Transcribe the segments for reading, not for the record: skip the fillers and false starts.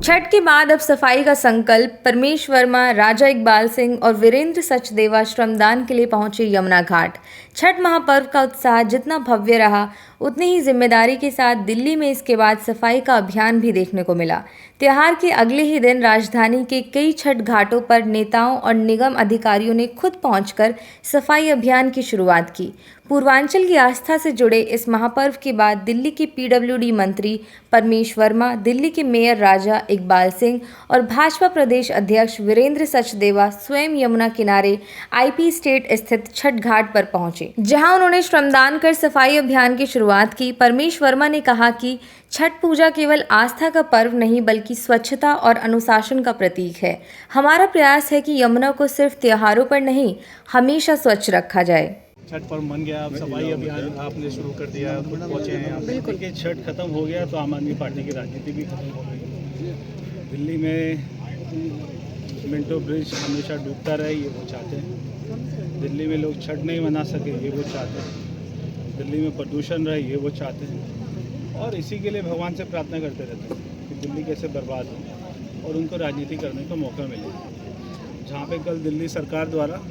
छठ के बाद अब सफाई का संकल्प। परमेश वर्मा, राजा इकबाल सिंह और वीरेंद्र सचदेवा श्रमदान के लिए पहुंचे यमुना घाट। छठ महापर्व का उत्साह जितना भव्य रहा, उतनी ही जिम्मेदारी के साथ दिल्ली में इसके बाद सफाई का अभियान भी देखने को मिला। त्योहार के अगले ही दिन राजधानी के कई छठ घाटों पर नेताओं और निगम अधिकारियों ने खुद पहुंचकर सफाई अभियान की शुरुआत की। पूर्वांचल की आस्था से जुड़े इस महापर्व के बाद दिल्ली के पीडब्ल्यूडी मंत्री परमेश वर्मा, दिल्ली के मेयर राजा इकबाल सिंह और भाजपा प्रदेश अध्यक्ष वीरेंद्र सचदेवा स्वयं यमुना किनारे आईपी स्टेट स्थित छठ घाट पर पहुंचे, जहां उन्होंने श्रमदान कर सफाई अभियान की शुरुआत की। परमेश वर्मा ने कहा कि छठ पूजा केवल आस्था का पर्व नहीं बल्कि स्वच्छता और अनुशासन का प्रतीक है। हमारा प्रयास है कि यमुना को सिर्फ त्योहारों पर नहीं, हमेशा स्वच्छ रखा जाए। छठ पर्व मन गया, अब सफाई अभियान आपने शुरू कर दिया, खुद पहुँचे हैं आप। बिल्कुल कि छठ खत्म हो गया तो आम आदमी पार्टी की राजनीति भी खत्म हो गई। दिल्ली में मिंटो ब्रिज हमेशा डूबता रहे, ये वो चाहते हैं। दिल्ली में लोग छठ नहीं मना सके, ये वो चाहते हैं। दिल्ली में प्रदूषण रहे, ये वो चाहते हैं। और इसी के लिए भगवान से प्रार्थना करते रहते हैं कि दिल्ली कैसे बर्बाद हो और उनको राजनीति करने का मौका मिले। जहाँ पे कल दिल्ली सरकार द्वारा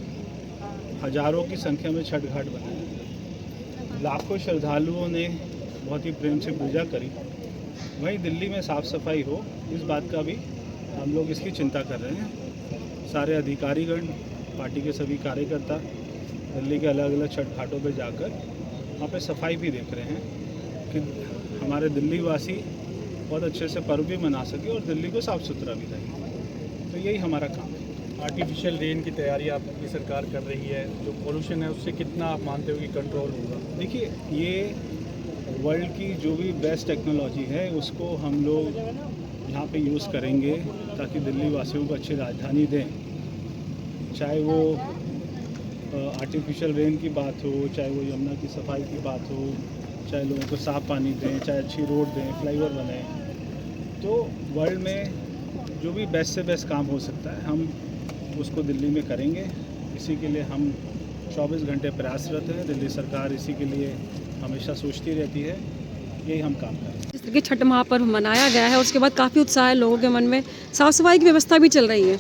हजारों की संख्या में छठ घाट बनाए, लाखों श्रद्धालुओं ने बहुत ही प्रेम से पूजा करी, वहीं दिल्ली में साफ़ सफाई हो, इस बात का भी हम लोग इसकी चिंता कर रहे हैं। सारे अधिकारीगण, पार्टी के सभी कार्यकर्ता दिल्ली के अलग अलग छठ घाटों पर जाकर वहाँ पे सफाई भी देख रहे हैं कि हमारे दिल्ली वासी बहुत अच्छे से पर्व भी मना सके और दिल्ली को साफ़ सुथरा भी रहे। तो यही हमारा काम है। आर्टिफिशियल रेन की तैयारी आपकी सरकार कर रही है, जो पोल्यूशन है उससे कितना आप मानते हो कि कंट्रोल होगा? देखिए, ये वर्ल्ड की जो भी बेस्ट टेक्नोलॉजी है उसको हम लोग यहाँ पे यूज़ करेंगे ताकि दिल्ली वासियों को अच्छी राजधानी दें। चाहे वो आर्टिफिशियल रेन की बात हो, चाहे वो यमुना की सफाई की बात हो, चाहे लोगों को साफ़ पानी दें, चाहे अच्छी रोड दें, फ्लाईओवर बनाएं। तो वर्ल्ड में जो भी बेस्ट से बेस्ट काम हो सकता है हम उसको दिल्ली में करेंगे। इसी के लिए हम 24 घंटे प्रयासरत हैं। दिल्ली सरकार इसी के लिए हमेशा सोचती रहती है, यही हम काम करें। जिस तरह की छठ महापर्व मनाया गया है उसके बाद काफ़ी उत्साह है लोगों के मन में, साफ़ सफाई की व्यवस्था भी चल रही है।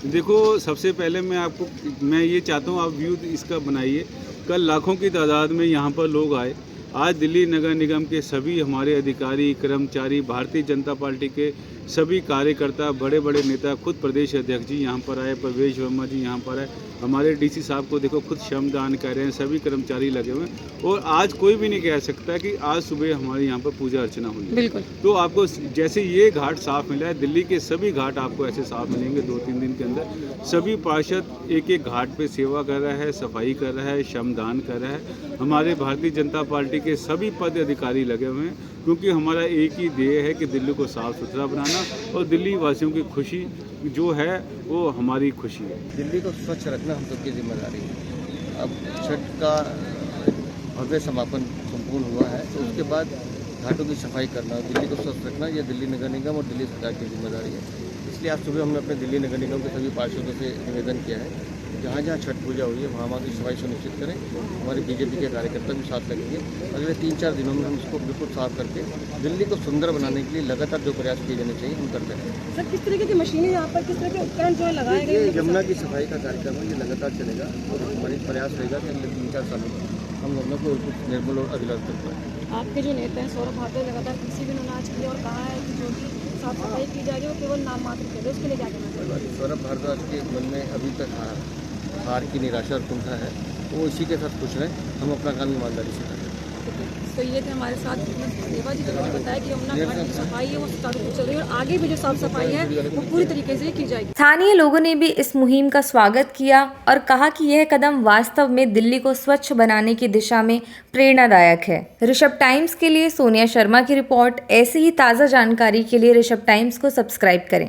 देखो, सबसे पहले मैं ये चाहता हूँ आप व्यू इसका बनाइए। कल लाखों की तादाद में यहाँ पर लोग आए। आज दिल्ली नगर निगम के सभी हमारे अधिकारी, कर्मचारी, भारतीय जनता पार्टी के सभी कार्यकर्ता, बड़े बड़े नेता, खुद प्रदेश अध्यक्ष जी यहाँ पर आए, परमेश वर्मा जी यहाँ पर आए, हमारे डीसी साहब को देखो खुद श्रमदान कर रहे हैं, सभी कर्मचारी लगे हुए हैं। और आज कोई भी नहीं कह सकता कि आज सुबह हमारे यहाँ पर पूजा अर्चना हुई। बिल्कुल। तो आपको जैसे ये घाट साफ मिला है, दिल्ली के सभी घाट आपको ऐसे साफ मिलेंगे 2-3 दिन के अंदर। सभी पार्षद एक एक घाट पे सेवा कर रहा है, सफाई कर रहा है, श्रमदान कर रहा है। हमारे भारतीय जनता पार्टी के सभी पद अधिकारी लगे हुए हैं, क्योंकि हमारा एक ही ध्येय है कि दिल्ली को साफ़ सुथरा बनाना और दिल्ली वासियों की खुशी जो है वो हमारी खुशी है। दिल्ली को स्वच्छ रखना हम सबकी जिम्मेदारी है। अब छठ का भव्य समापन संपूर्ण हुआ है, तो उसके बाद घाटों की सफाई करना, दिल्ली को स्वस्थ रखना, यह दिल्ली नगर निगम और दिल्ली सरकार की जिम्मेदारी है। इसलिए आज सुबह हमने अपने दिल्ली नगर निगम के सभी पार्षदों से निवेदन किया है, जहाँ जहाँ छठ पूजा हुई है वहाँ की सफाई सुनिश्चित करें। हमारे बीजेपी के कार्यकर्ता भी साथ लगेंगे। अगले 3-4 दिनों में हम इसको बिल्कुल साफ करके दिल्ली को सुंदर बनाने के लिए लगातार जो प्रयास किए जाने चाहिए हम करते हैं। सर, किस तरीके की मशीनें यहाँ पर, किस तरह के उपकरण जो है लगाए गए हैं? यमुना की सफाई का कार्यक्रम है, ये लगातार चलेगा और हमारी प्रयास रहेगा कि अगले 3-4 सालों में हम यमुना को निर्मल और अभिलाष कर पाएँ। आपके जो नेता हैं सौरभ भाटे लगातार किसी भी अनाज के लिए और कहा है कि जो भी साफ सफाई की जा रही है वो केवल नाम मात्र के लिए, उसके लिए क्या कहना चाहिए? सौरभ भारद्वाज के मन में अभी तक हार की निराशा और कुंठा है, वो इसी के साथ खुश रहें। हम अपना काम ईमानदारी से करें। तो ये थे हमारे साथ देवा जी, जिन्होंने बताया कि यमुना घाट की सफाई है वो सुचारू रूप से चल रही है और आगे भी जो साफ सफाई है वो पूरी तरीके से की जाएगी। स्थानीय लोगों ने भी इस मुहिम का स्वागत किया और कहा कि यह कदम वास्तव में दिल्ली को स्वच्छ बनाने की दिशा में प्रेरणादायक है। ऋषभ टाइम्स के लिए सोनिया शर्मा की रिपोर्ट। ऐसी ही ताज़ा जानकारी के लिए ऋषभ टाइम्स को सब्सक्राइब करें।